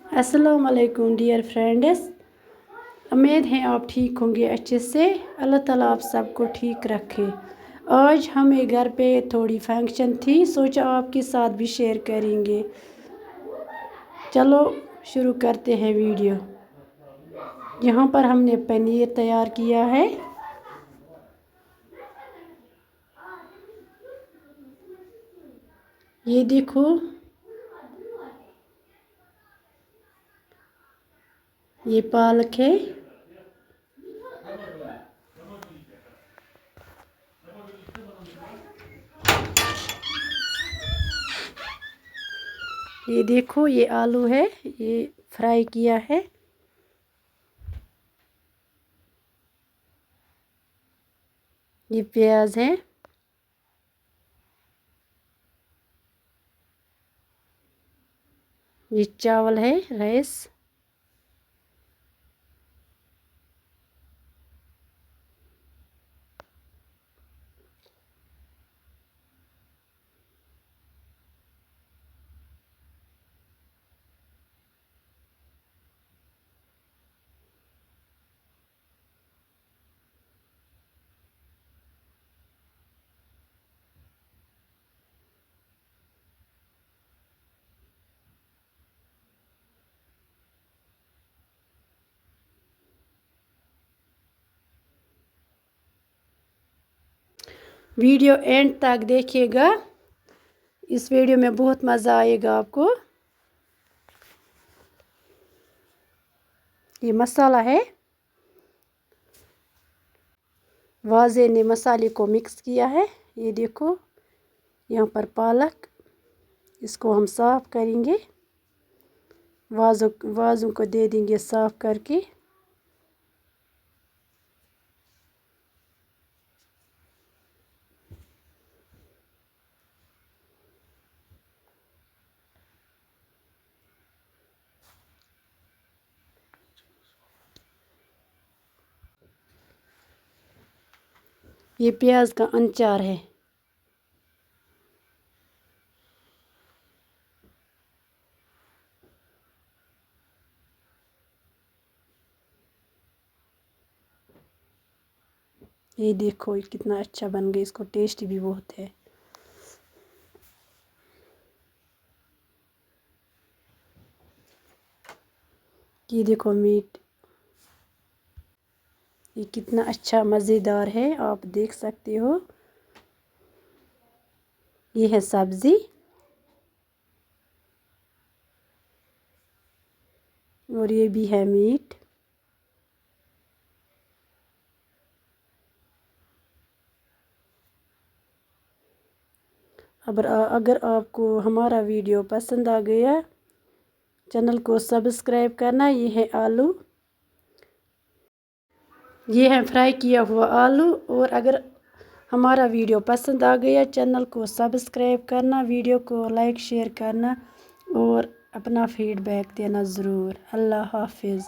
अस्सलाम वालेकुम dear friends. उम्मीद है आप ठीक होंगे अच्छे से। अल्लाह ताला आप सबको ठीक रखे। आज हमें घर पे थोड़ी फंक्शन थी, सोचा आपके साथ भी शेयर करेंगे। चलो शुरू करते हैं वीडियो। यहाँ पर हमने पनीर तैयार किया है। ये देखो, ये पालक है। ये देखो, ये आलू है, ये फ्राई किया है। ये प्याज है। ये चावल है, राइस। वीडियो एंड तक देखिएगा, इस वीडियो में बहुत मज़ा आएगा आपको। ये मसाला है। वाजे ने मसाले को मिक्स किया है। ये देखो, यहाँ पर पालक, इसको हम साफ़ करेंगे। वाजों को दे देंगे साफ़ करके। ये प्याज का अचार है। ये देखो, ये कितना अच्छा बन गया, इसको टेस्टी भी बहुत है। ये देखो मीट, ये कितना अच्छा मज़ेदार है, आप देख सकते हो। ये है सब्ज़ी और ये भी है मीट। अगर आपको हमारा वीडियो पसंद आ गया, चैनल को सब्सक्राइब करना। ये है आलू, ये है फ्राई किया हुआ आलू। और अगर हमारा वीडियो पसंद आ गया, चैनल को सब्सक्राइब करना, वीडियो को लाइक शेयर करना और अपना फीडबैक देना ज़रूर। अल्लाह हाफिज़।